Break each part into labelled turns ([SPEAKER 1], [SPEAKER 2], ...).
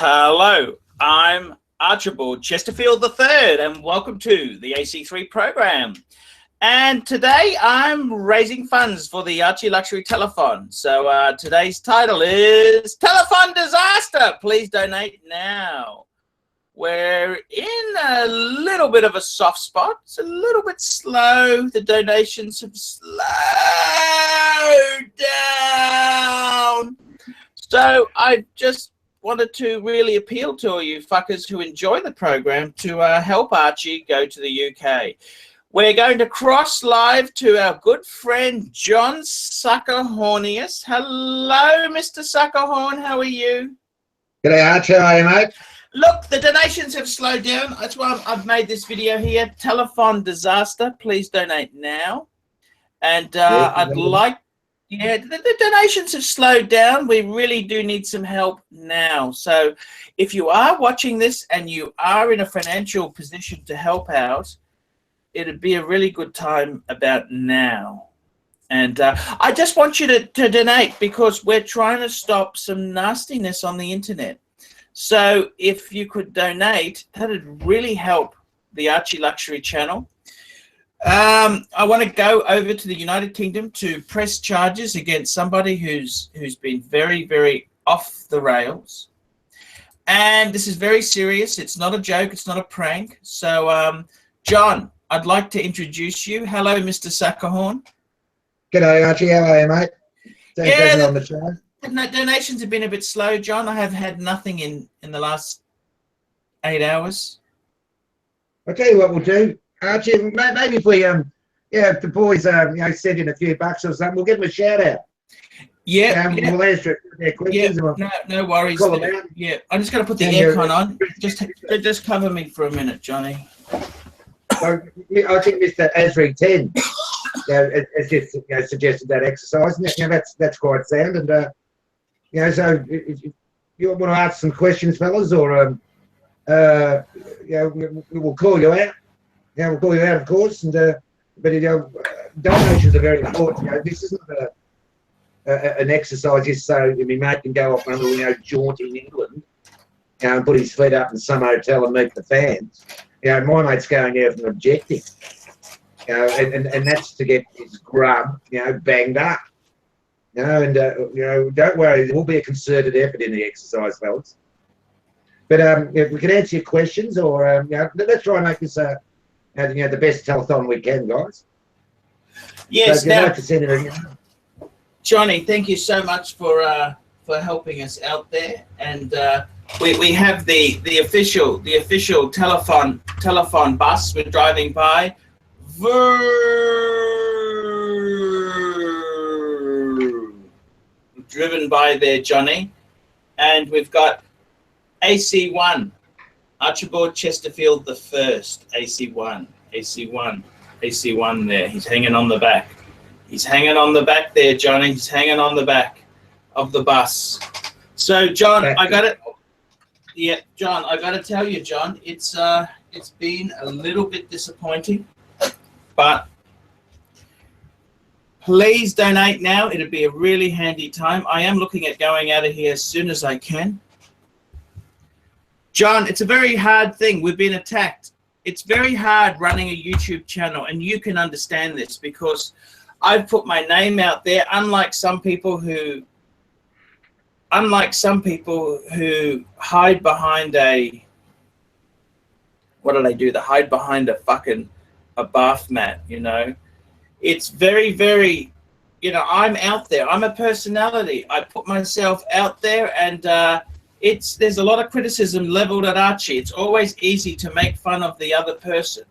[SPEAKER 1] Hello, I'm Archibald Chesterfield III, and welcome to the AC3 program. And today I'm raising funds for the ArchieLuxury Telethon. So today's title is Telethon Disaster. Please donate now. We're in a little bit of a soft spot. It's a little bit slow. The donations have slowed down. So I just wanted to really appeal to all you fuckers who enjoy the program to help Archie go to the UK. We're going to cross live to our good friend John Suckerhornius. Hello, Mr. Suckerhorn. How are you?
[SPEAKER 2] G'day, Archie. How are you, mate?
[SPEAKER 1] Look, the donations have slowed down. That's why I've made this video here. Telethon Disaster. Please donate now. And I'd like... Yeah, the donations have slowed down. We really do need some help now. So if you are watching this and you are in a financial position to help out, it'd be a really good time about now. And I just want you to donate because we're trying to stop some nastiness on the internet. So if you could donate, that'd really help the ArchieLuxury channel. I want to go over to the United Kingdom to press charges against somebody who's been very, very off the rails. And this is very serious. It's not a joke. It's not a prank. So, John, I'd like to introduce you. Hello, Mr. Suckerhorn.
[SPEAKER 2] G'day, Archie. How are you, mate? Thanks for being on the show.
[SPEAKER 1] Donations have been a bit slow, John. I have had nothing in the last 8 hours.
[SPEAKER 2] I'll tell you what we'll do. Archie, maybe if we, if the boys, send in a few bucks or something, we'll give them a shout out.
[SPEAKER 1] Yeah.
[SPEAKER 2] We'll answer their questions.
[SPEAKER 1] Yeah, no worries. Yeah, I'm just going to put the aircon on. Just cover me for a minute, Johnny.
[SPEAKER 2] I think Mr. Asri 10 has just suggested that exercise. And, that's quite sound. And so if you want to ask some questions, fellas, or we'll call you out. We'll call you out, of course, and but donations are very important. This isn't an exercise just so my mate can go off on a little jaunt in England, and put his feet up in some hotel and meet the fans. My mate's going out with an objective, and that's to get his grub, banged up. And don't worry, there will be a concerted effort in the exercise, fellas. But if we can answer your questions, or let's try and make this the best telethon we can, guys.
[SPEAKER 1] Yes.
[SPEAKER 2] So like to send it in.
[SPEAKER 1] Johnny, thank you so much for helping us out there, and we have the official telethon bus. We're driving by, driven by there, Johnny, and we've got AC1. Archibald Chesterfield the First, AC1 there. He's hanging on the back. He's hanging on the back there, Johnny. He's hanging on the back of the bus. So, John, I got it. Yeah, John, I got to tell you, John, it's been a little bit disappointing, but please donate now. It'd be a really handy time. I am looking at going out of here as soon as I can. John, it's a very hard thing. We've been attacked. It's very hard running a YouTube channel, and you can understand this because I've put my name out there, unlike some people who hide behind a, what do they do? They hide behind a bath mat, It's very, very, I'm out there. I'm a personality. I put myself out there, and there's a lot of criticism leveled at Archie. It's always easy to make fun of the other person.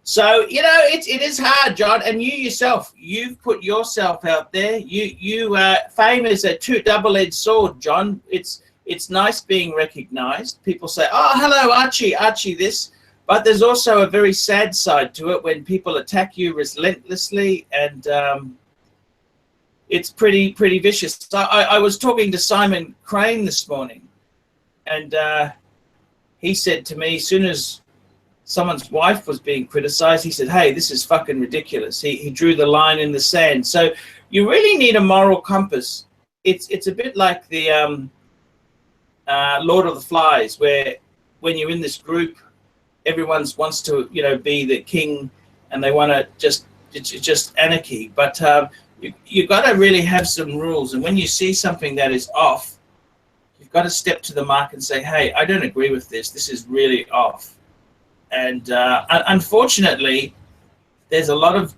[SPEAKER 1] So, it is hard, John, and you yourself, you've put yourself out there. Fame is a double-edged sword, John. It's nice being recognized. People say, oh, hello, Archie this. But there's also a very sad side to it when people attack you relentlessly, and it's pretty vicious. So I was talking to Simon Crane this morning, and he said to me, as soon as someone's wife was being criticized, he said, hey, this is fucking ridiculous. He drew the line in the sand. So you really need a moral compass. It's a bit like the Lord of the Flies, where when you're in this group, everyone wants to, you know, be the king, and they want to just anarchy. But you've got to really have some rules, and when you see something that is off, you've got to step to the mark and say, hey, I don't agree with this. This is really off. And unfortunately, there's a lot of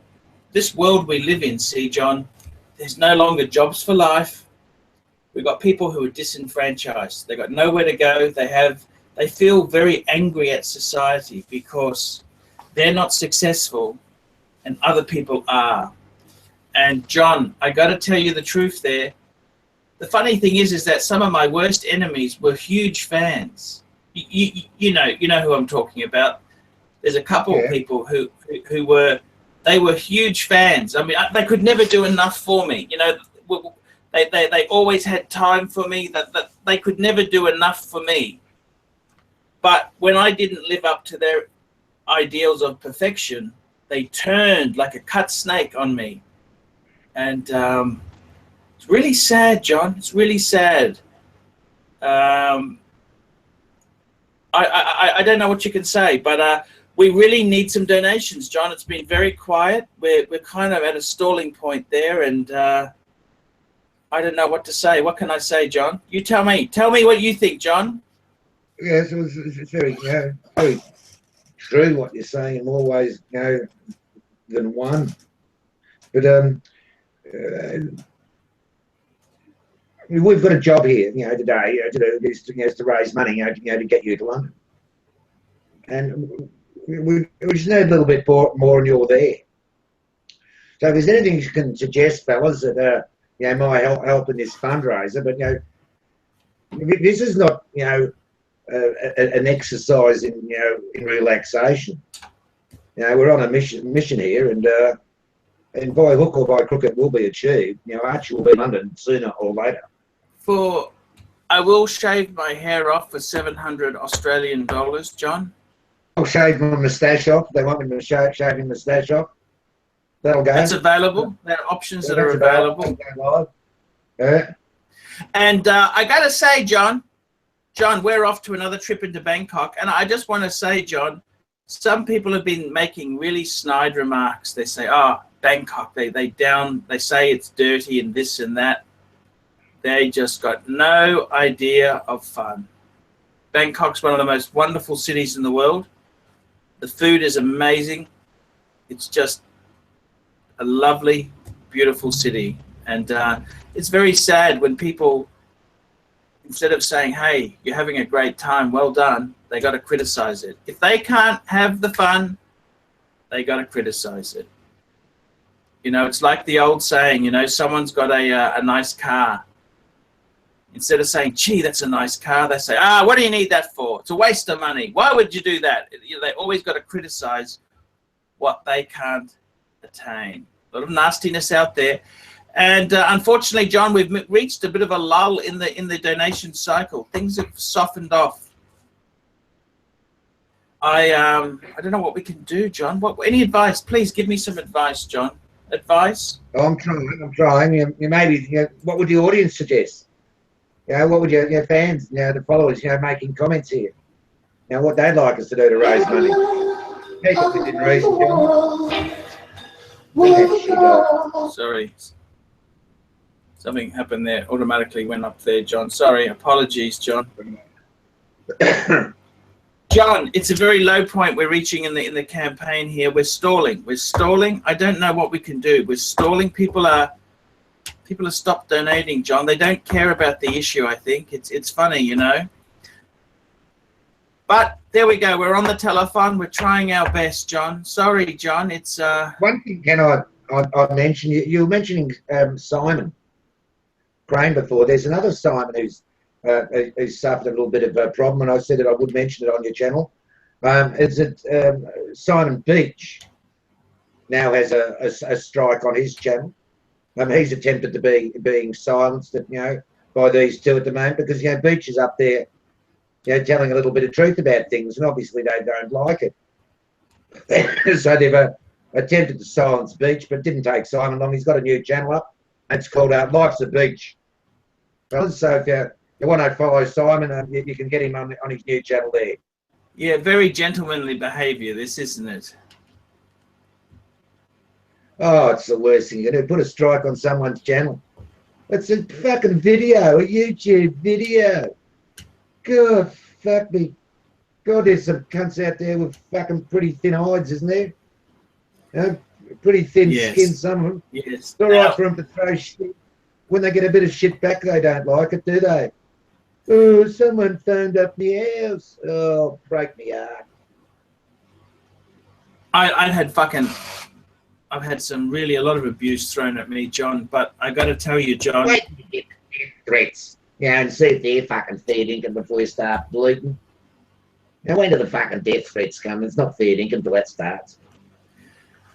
[SPEAKER 1] this world we live in, see, John, there's no longer jobs for life. We've got people who are disenfranchised. They've got nowhere to go. They feel very angry at society because they're not successful and other people are. And John, I got to tell you the truth there. The funny thing is that some of my worst enemies were huge fans. You know who I'm talking about. There's a couple of people who were huge fans. I mean, they could never do enough for me. You know, they always had time for me. That they could never do enough for me. But when I didn't live up to their ideals of perfection, they turned like a cut snake on me. And it's really sad, John. It's really sad. I don't know what you can say, but we really need some donations, John. It's been very quiet. We're kind of at a stalling point there, and I don't know what to say. What can I say, John? You tell me. Tell me what you think, John.
[SPEAKER 2] Yes, it's very, very true what you're saying in more ways, than one. But we've got a job here, today, to do this, to raise money, to get you to London, and we just need a little bit more, and you're there. So if there's anything you can suggest, fellas, that might help in this fundraiser, but this is not an exercise in relaxation. We're on a mission here, and by hook or by crook it will be achieved. Archie will be in London sooner or later.
[SPEAKER 1] I will shave my hair off for 700 Australian dollars, John.
[SPEAKER 2] I'll shave my moustache off. They want me to shave my moustache off. That'll go.
[SPEAKER 1] That's available. There are options that are available. And I got to say, John, we're off to another trip into Bangkok. And I just want to say, John, some people have been making really snide remarks. They say, oh, Bangkok, they say it's dirty and this and that. They just got no idea of fun. Bangkok's one of the most wonderful cities in the world. The food is amazing. It's just a lovely, beautiful city. And it's very sad when people, instead of saying, hey, you're having a great time, well done, they got to criticize it. If they can't have the fun, they got to criticize it. It's like the old saying, someone's got a nice car. Instead of saying, gee, that's a nice car, they say, what do you need that for? It's a waste of money. Why would you do that? They always got to criticize what they can't attain. A lot of nastiness out there. And unfortunately, John, we've reached a bit of a lull in the donation cycle. Things have softened off. I don't know what we can do, John. Any advice? Please give me some advice, John. Advice?
[SPEAKER 2] Oh, I'm trying. Maybe, what would the audience suggest? What would your fans, the followers, making comments here? What they'd like us to do to raise money.
[SPEAKER 1] Sorry. Something happened there. Automatically went up there, John. Sorry. Apologies, John. John, it's a very low point we're reaching in the campaign here. We're stalling. I don't know what we can do. We're stalling. People have stopped donating, John. They don't care about the issue, I think. It's funny, But there we go. We're on the telephone. We're trying our best, John. Sorry, John. It's
[SPEAKER 2] one thing can I mention, you were mentioning Simon Crane before. There's another Simon who's suffered a little bit of a problem, and I said that I would mention it on your channel. Simon Beach now has a strike on his channel. He's attempted to being silenced, by these two at the moment, because Beach is up there, telling a little bit of truth about things, and obviously they don't like it. So they've attempted to silence Beach, but didn't take Simon long. He's got a new channel up. It's called Life's a Beach. So if you you want to follow Simon, you can get him on his new channel there.
[SPEAKER 1] Yeah, very gentlemanly behaviour, this, isn't it?
[SPEAKER 2] Oh, it's the worst thing you can do. Put a strike on someone's channel. It's a fucking video, a YouTube video. God, fuck me. God, there's some cunts out there with fucking pretty thin hides, isn't there? You know, pretty thin skin, some of them.
[SPEAKER 1] Yes.
[SPEAKER 2] It's all right for them to throw shit. When they get a bit of shit back, they don't like it, do they? Oh, someone phoned up the house. Oh, break me heart.
[SPEAKER 1] I've had a lot of abuse thrown at me, John, but I got to tell you, John.
[SPEAKER 2] Wait till you get the threats. Yeah, and see if they're fucking fair dinkum before you start bleeding. Now, when do the fucking death threats come? It's not fair dinkum until that starts.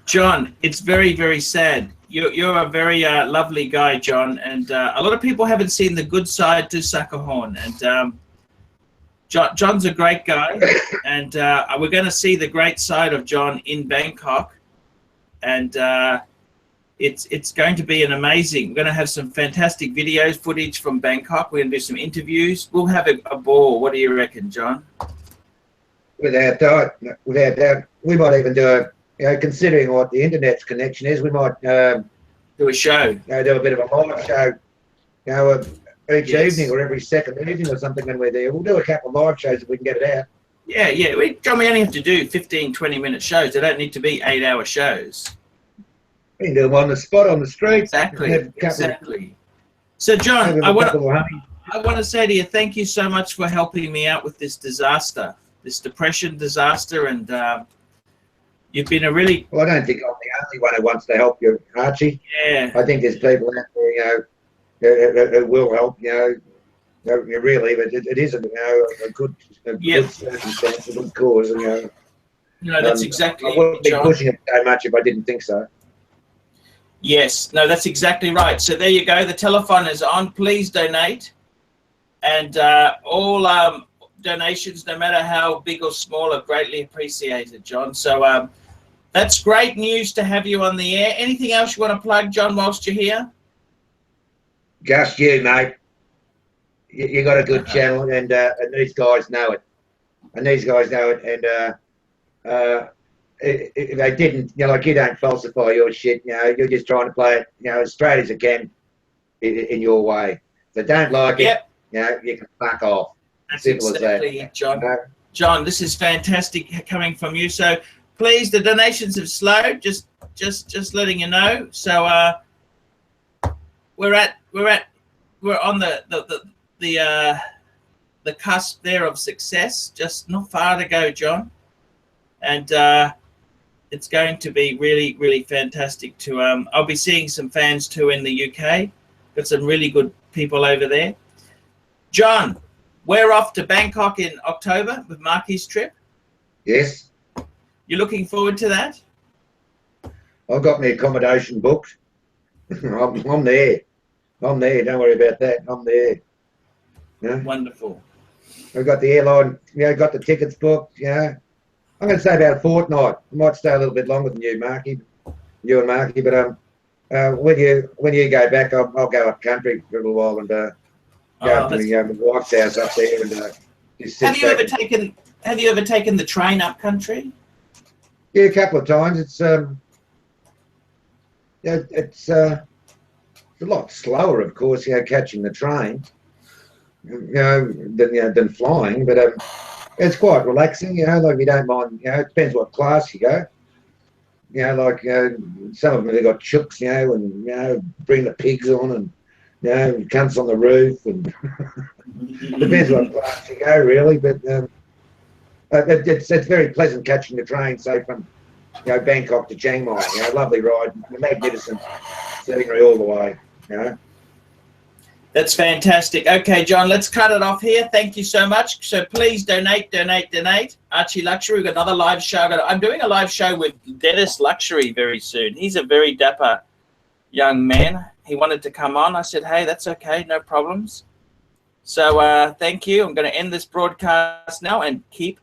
[SPEAKER 1] John, it's very, very sad. You're a very lovely guy, John, and a lot of people haven't seen the good side to Suckerhorn. And John's a great guy, and we're going to see the great side of John in Bangkok. And it's going to be an amazing. We're going to have some fantastic videos, footage from Bangkok. We're going to do some interviews. We'll have a ball. What do you reckon, John?
[SPEAKER 2] Without doubt, we might even do considering what the internet's connection is, we might
[SPEAKER 1] do a show.
[SPEAKER 2] Do a bit of a live show, each evening or every second evening or something when we're there. We'll do a couple of live shows if we can get it out.
[SPEAKER 1] Yeah. John, we only have to do 15, 20-minute shows. They don't need to be 8-hour shows.
[SPEAKER 2] We can do them on the spot, on the street.
[SPEAKER 1] Exactly. So, John, I want to say to you, thank you so much for helping me out with this disaster, this depression disaster, and you've been a really...
[SPEAKER 2] Well, I don't think I'm the only one who wants to help you, Archie.
[SPEAKER 1] Yeah.
[SPEAKER 2] I think there's people out there, who will help, really, but it is a good circumstance, a good cause,
[SPEAKER 1] No, that's exactly.
[SPEAKER 2] I wouldn't be pushing it so much if I didn't think so.
[SPEAKER 1] Yes, no, that's exactly right. So there you go. The telephone is on. Please donate, and all donations, no matter how big or small, are greatly appreciated, John. So that's great news to have you on the air. Anything else you want to plug, John, whilst you're here?
[SPEAKER 2] Just you, mate. You got a good channel, and these guys know it. And if they didn't, you don't falsify your shit. You're just trying to play it, as straight as you can, in your way. If they don't like it, you can fuck off.
[SPEAKER 1] That's exactly it, John. John, this is fantastic coming from you. So please, the donations have slowed. Just letting you know. So we're on the cusp there of success. Just not far to go, John. And it's going to be really, really fantastic to I'll be seeing some fans too in the UK. Got some really good people over there. John, we're off to Bangkok in October with Marky's trip.
[SPEAKER 2] Yes.
[SPEAKER 1] You're looking forward to that?
[SPEAKER 2] I've got my accommodation booked. I'm there. Don't worry about that. I'm there.
[SPEAKER 1] Wonderful.
[SPEAKER 2] I've got the airline, got the tickets booked, I'm going to say about a fortnight. I might stay a little bit longer than you, Marky, but when you go back, I'll go up country for a little while and go up to my wife's house up there and just
[SPEAKER 1] Have you ever taken the train up country?
[SPEAKER 2] Yeah, a couple of times. It's it's a lot slower, of course, catching the train, than flying, but it's quite relaxing, like you don't mind, it depends what class you go. Some of them have got chooks, and, bring the pigs on and, cunts on the roof, and depends what class you go, really, but it's very pleasant catching the train, say from, Bangkok to Chiang Mai, lovely ride, magnificent scenery all the way,
[SPEAKER 1] That's fantastic. Okay, John, let's cut it off here. Thank you so much. So please donate. ArchieLuxury, we've got another live show. I'm doing a live show with ArchieLuxury very soon. He's a very dapper young man. He wanted to come on. I said, hey, that's okay, no problems. So thank you. I'm going to end this broadcast now and keep